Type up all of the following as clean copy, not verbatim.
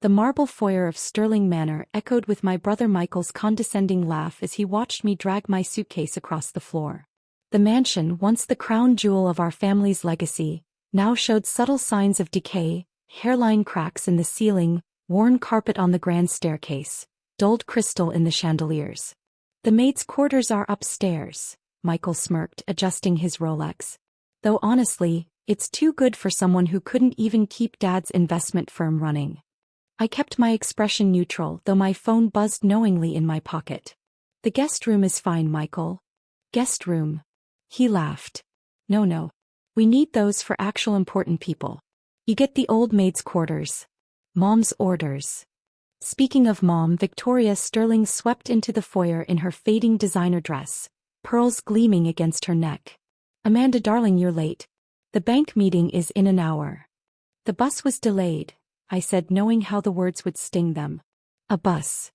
The marble foyer of Sterling Manor echoed with my brother Michael's condescending laugh as he watched me drag my suitcase across the floor. The mansion, once the crown jewel of our family's legacy, now showed subtle signs of decay, hairline cracks in the ceiling, worn carpet on the grand staircase, dulled crystal in the chandeliers. "The maid's quarters are upstairs," Michael smirked, adjusting his Rolex. "Though honestly, it's too good for someone who couldn't even keep Dad's investment firm running." I kept my expression neutral, though my phone buzzed knowingly in my pocket. "The guest room is fine, Michael." "Guest room?" He laughed. No. We need those for actual important people. You get the old maid's quarters. Mom's orders." Speaking of Mom, Victoria Sterling swept into the foyer in her fading designer dress, pearls gleaming against her neck. "Amanda darling, you're late. The bank meeting is in an hour." "The bus was delayed," I said, knowing how the words would sting them. "A bus."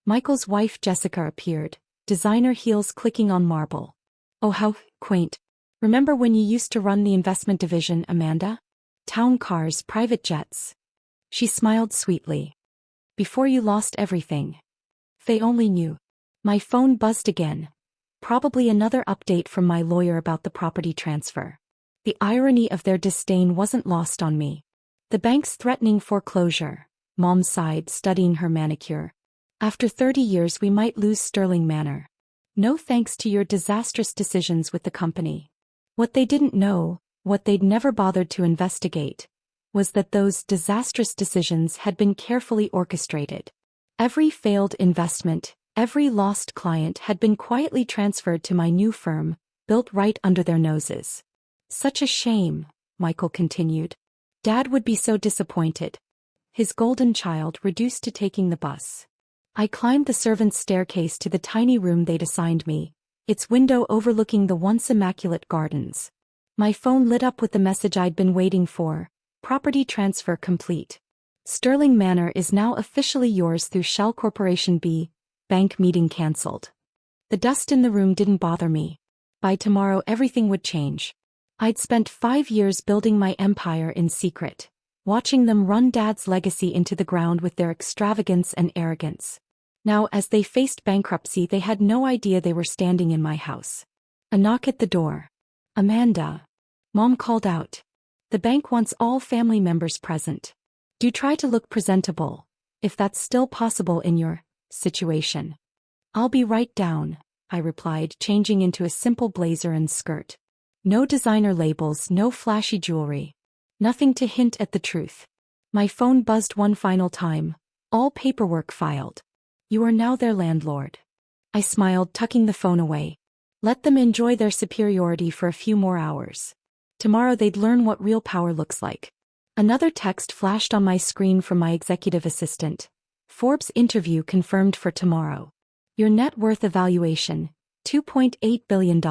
Michael's wife Jessica appeared, designer heels clicking on marble. "Oh, how quaint. Remember when you used to run the investment division, Amanda? Town cars, private jets." She smiled sweetly. "Before you lost everything. They only knew." My phone buzzed again. Probably another update from my lawyer about the property transfer. The irony of their disdain wasn't lost on me. "The bank's threatening foreclosure," Mom sighed, studying her manicure. "After 30 years we might lose Sterling Manor. No thanks to your disastrous decisions with the company." What they didn't know, what they'd never bothered to investigate, was that those disastrous decisions had been carefully orchestrated. Every failed investment, every lost client had been quietly transferred to my new firm, built right under their noses. "Such a shame," Michael continued. "Dad would be so disappointed. His golden child reduced to taking the bus." I climbed the servants' staircase to the tiny room they'd assigned me, its window overlooking the once immaculate gardens. My phone lit up with the message I'd been waiting for: property transfer complete. Sterling Manor is now officially yours through Shell Corporation B. Bank meeting cancelled. The dust in the room didn't bother me. By tomorrow everything would change. I'd spent 5 years building my empire in secret, watching them run Dad's legacy into the ground with their extravagance and arrogance. Now, as they faced bankruptcy, they had no idea they were standing in my house. A knock at the door. "Amanda," Mom called out. "The bank wants all family members present. Do try to look presentable, if that's still possible in your situation." "I'll be right down," I replied, changing into a simple blazer and skirt. No designer labels, no flashy jewelry. Nothing to hint at the truth. My phone buzzed one final time. "All paperwork filed. You are now their landlord." I smiled, tucking the phone away. Let them enjoy their superiority for a few more hours. Tomorrow they'd learn what real power looks like. Another text flashed on my screen from my executive assistant. "Forbes interview confirmed for tomorrow. Your net worth evaluation, $2.8 billion.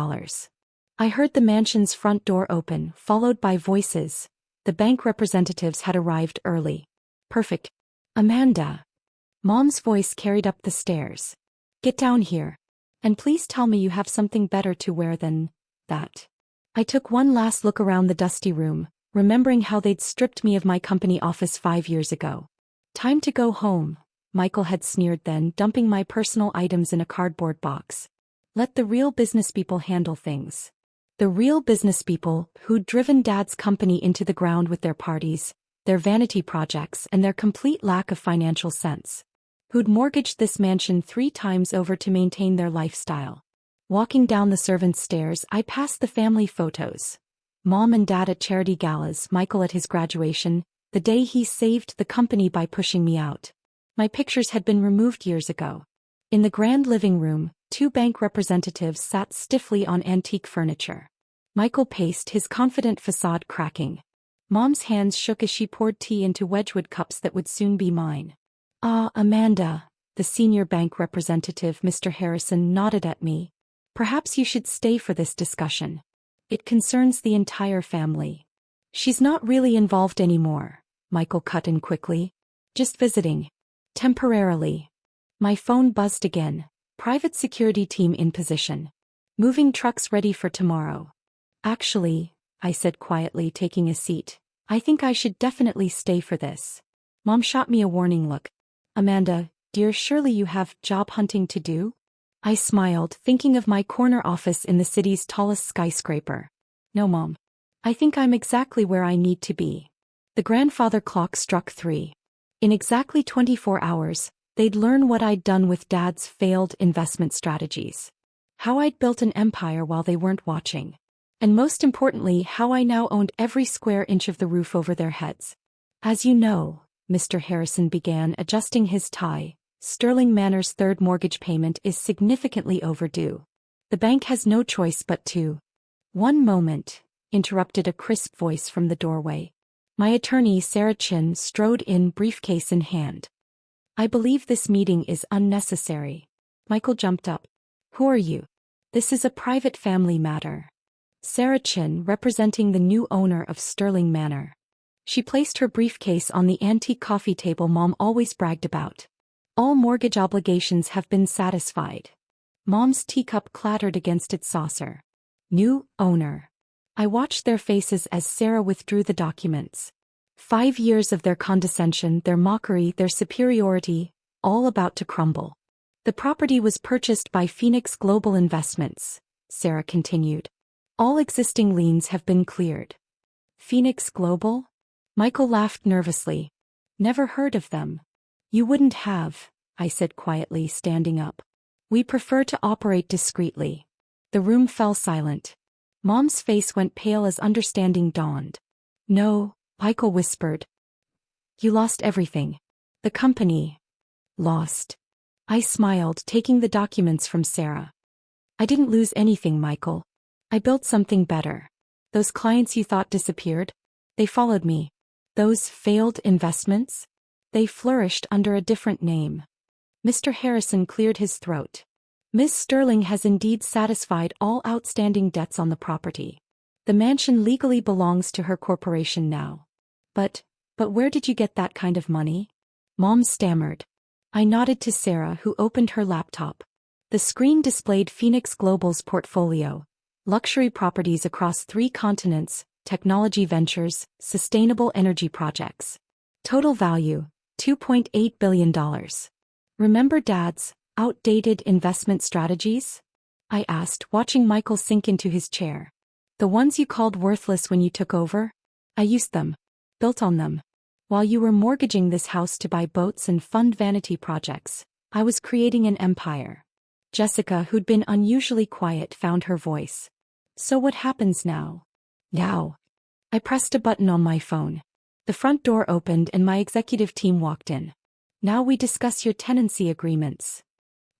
I heard the mansion's front door open, followed by voices. The bank representatives had arrived early. "Perfect. Amanda." Mom's voice carried up the stairs. "Get down here. And please tell me you have something better to wear than that." I took one last look around the dusty room, remembering how they'd stripped me of my company office 5 years ago. "Time to go home," Michael had sneered then, dumping my personal items in a cardboard box. Let the real business people handle things. The real business people who'd driven Dad's company into the ground with their parties, their vanity projects, and their complete lack of financial sense. Who'd mortgaged this mansion 3 times over to maintain their lifestyle. Walking down the servants' stairs, I passed the family photos. Mom and Dad at charity galas, Michael at his graduation, the day he saved the company by pushing me out. My pictures had been removed years ago. In the grand living room, 2 bank representatives sat stiffly on antique furniture. Michael paced, his confident facade cracking. Mom's hands shook as she poured tea into Wedgwood cups that would soon be mine. "Ah, Amanda," the senior bank representative, Mr. Harrison, nodded at me. "Perhaps you should stay for this discussion. It concerns the entire family." "She's not really involved anymore," Michael cut in quickly. "Just visiting. Temporarily." My phone buzzed again. "Private security team in position. Moving trucks ready for tomorrow." "Actually," I said quietly, taking a seat, "I think I should definitely stay for this." Mom shot me a warning look. Amanda, dear, surely you have job hunting to do? I smiled, thinking of my corner office in the city's tallest skyscraper. No, Mom. I think I'm exactly where I need to be. The grandfather clock struck 3. In exactly 24 hours, they'd learn what I'd done with Dad's failed investment strategies. How I'd built an empire while they weren't watching. And most importantly, how I now owned every square inch of the roof over their heads. As you know, Mr. Harrison began, adjusting his tie, Sterling Manor's third mortgage payment is significantly overdue. The bank has no choice but to. One moment, interrupted a crisp voice from the doorway. My attorney, Sarah Chin, strode in, briefcase in hand. I believe this meeting is unnecessary. Michael jumped up. Who are you? This is a private family matter. Sarah Chin, representing the new owner of Sterling Manor. She placed her briefcase on the antique coffee table Mom always bragged about. All mortgage obligations have been satisfied. Mom's teacup clattered against its saucer. New owner. I watched their faces as Sarah withdrew the documents. 5 years of their condescension, their mockery, their superiority, all about to crumble. The property was purchased by Phoenix Global Investments, Sarah continued. All existing liens have been cleared. Phoenix Global? Michael laughed nervously. Never heard of them. You wouldn't have, I said quietly, standing up. We prefer to operate discreetly. The room fell silent. Mom's face went pale as understanding dawned. No, Michael whispered. You lost everything. The company. Lost. I smiled, taking the documents from Sarah. I didn't lose anything, Michael. I built something better. Those clients you thought disappeared? They followed me. Those failed investments? They flourished under a different name. Mr. Harrison cleared his throat. Miss Sterling has indeed satisfied all outstanding debts on the property. The mansion legally belongs to her corporation now. But where did you get that kind of money? Mom stammered. I nodded to Sarah, who opened her laptop. The screen displayed Phoenix Global's portfolio. Luxury properties across 3 continents, technology ventures, sustainable energy projects. Total value, $2.8 billion. Remember Dad's outdated investment strategies? I asked, watching Michael sink into his chair. The ones you called worthless when you took over? I used them. Built on them. While you were mortgaging this house to buy boats and fund vanity projects, I was creating an empire. Jessica, who'd been unusually quiet, found her voice. So what happens now? Now. I pressed a button on my phone. The front door opened and my executive team walked in. Now we discuss your tenancy agreements.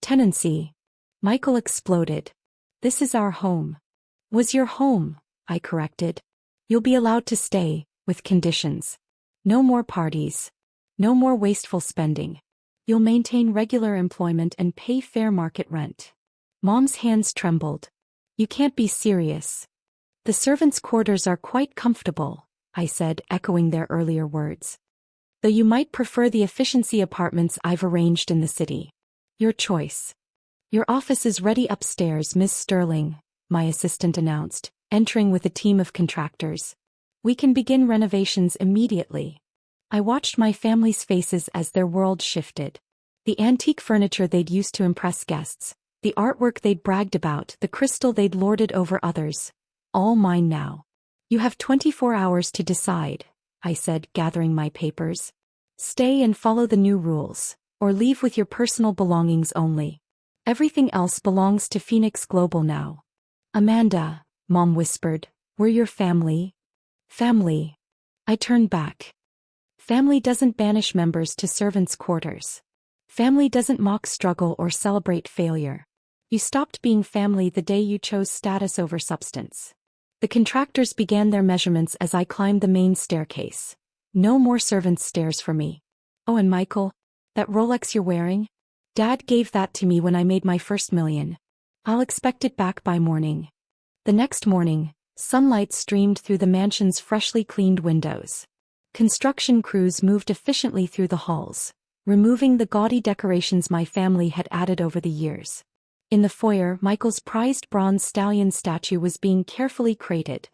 Tenancy. Michael exploded. This is our home. Was your home, I corrected. You'll be allowed to stay, with conditions. No more parties. No more wasteful spending. You'll maintain regular employment and pay fair market rent. Mom's hands trembled. You can't be serious. The servants' quarters are quite comfortable, I said, echoing their earlier words. Though you might prefer the efficiency apartments I've arranged in the city. Your choice. Your office is ready upstairs, Miss Sterling, my assistant announced, entering with a team of contractors. We can begin renovations immediately. I watched my family's faces as their world shifted. The antique furniture they'd used to impress guests, the artwork they'd bragged about, the crystal they'd lorded over others. All mine now. You have 24 hours to decide, I said, gathering my papers. Stay and follow the new rules, or leave with your personal belongings only. Everything else belongs to Phoenix Global now. Amanda, Mom whispered, we're your family. Family. I turned back. Family doesn't banish members to servants' quarters. Family doesn't mock struggle or celebrate failure. You stopped being family the day you chose status over substance. The contractors began their measurements as I climbed the main staircase. No more servants' stairs for me. Oh, and Michael, that Rolex you're wearing? Dad gave that to me when I made my first million. I'll expect it back by morning. The next morning, sunlight streamed through the mansion's freshly cleaned windows. Construction crews moved efficiently through the halls, removing the gaudy decorations my family had added over the years. In the foyer, Michael's prized bronze stallion statue was being carefully crated.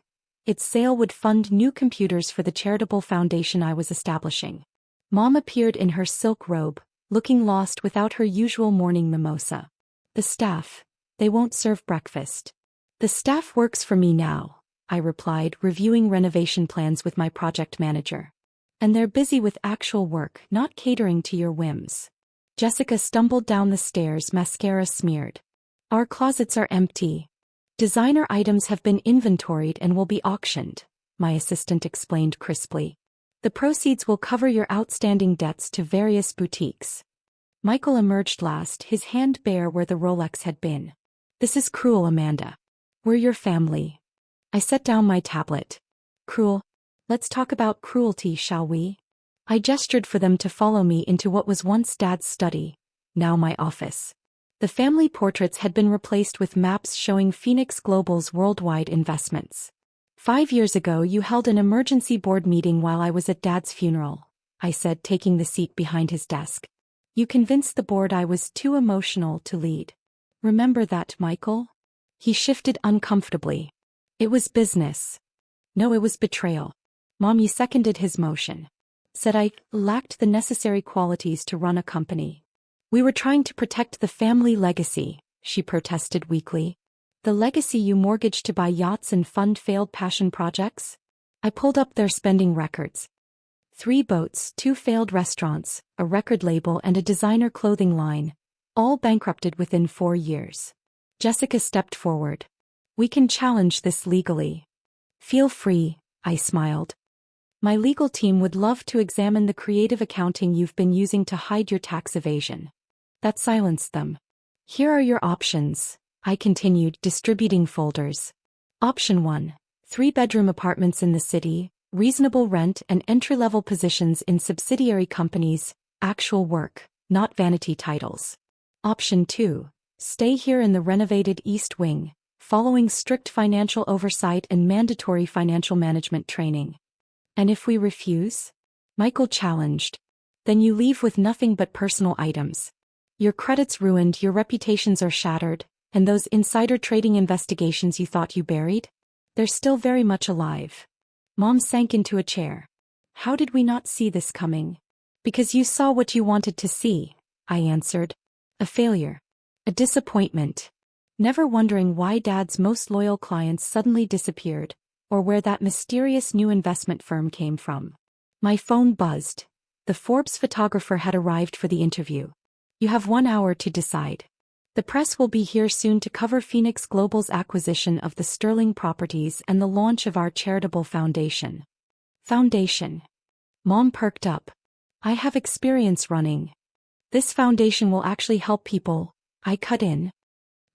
Its sale would fund new computers for the charitable foundation I was establishing. Mom appeared in her silk robe, looking lost without her usual morning mimosa. The staff, they won't serve breakfast. The staff works for me now, I replied, reviewing renovation plans with my project manager. And they're busy with actual work, not catering to your whims. Jessica stumbled down the stairs, mascara smeared. Our closets are empty. Designer items have been inventoried and will be auctioned, my assistant explained crisply. The proceeds will cover your outstanding debts to various boutiques. Michael emerged last, his hand bare where the Rolex had been. This is cruel, Amanda. We're your family. I set down my tablet. Cruel? Let's talk about cruelty, shall we? I gestured for them to follow me into what was once Dad's study, now my office. The family portraits had been replaced with maps showing Phoenix Global's worldwide investments. 5 years ago you held an emergency board meeting while I was at Dad's funeral, I said, taking the seat behind his desk. You convinced the board I was too emotional to lead. Remember that, Michael? He shifted uncomfortably. It was business. No, it was betrayal. Mom, you seconded his motion. Said I lacked the necessary qualities to run a company. We were trying to protect the family legacy, she protested weakly. The legacy you mortgaged to buy yachts and fund failed passion projects? I pulled up their spending records. 3 boats, 2 failed restaurants, a record label and a designer clothing line, all bankrupted within 4 years. Jessica stepped forward. We can challenge this legally. Feel free, I smiled. My legal team would love to examine the creative accounting you've been using to hide your tax evasion. That silenced them. Here are your options, I continued, distributing folders. Option 1. 3-bedroom apartments in the city, reasonable rent and entry-level positions in subsidiary companies, actual work, not vanity titles. Option 2. Stay here in the renovated East Wing, following strict financial oversight and mandatory financial management training. And if we refuse? Michael challenged. Then you leave with nothing but personal items. Your credit's ruined, your reputations are shattered, and those insider trading investigations you thought you buried? They're still very much alive. Mom sank into a chair. How did we not see this coming? Because you saw what you wanted to see, I answered. A failure. A disappointment. Never wondering why Dad's most loyal clients suddenly disappeared, or where that mysterious new investment firm came from. My phone buzzed. The Forbes photographer had arrived for the interview. You have 1 hour to decide. The press will be here soon to cover Phoenix Global's acquisition of the Sterling properties and the launch of our charitable foundation. Foundation. Mom perked up. I have experience running. This foundation will actually help people, I cut in.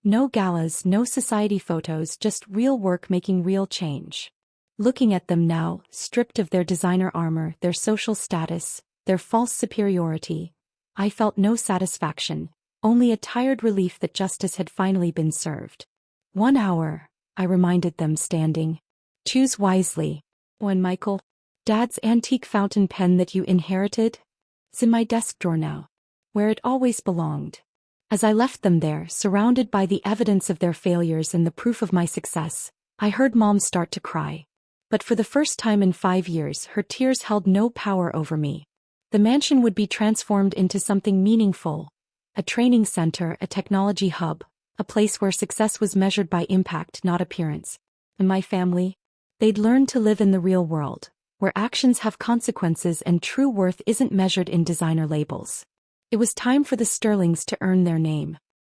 No galas, no society photos, just real work making real change. Looking at them now, stripped of their designer armor, their social status, their false superiority, I felt no satisfaction, only a tired relief that justice had finally been served. 1 hour, I reminded them, standing. Choose wisely. When Michael, Dad's antique fountain pen that you inherited? It's in my desk drawer now, where it always belonged. As I left them there, surrounded by the evidence of their failures and the proof of my success, I heard Mom start to cry. But for the first time in 5 years, her tears held no power over me. The mansion would be transformed into something meaningful. A training center, a technology hub, a place where success was measured by impact, not appearance. And my family? They'd learn to live in the real world, where actions have consequences and true worth isn't measured in designer labels. It was time for the Sterlings to earn their name.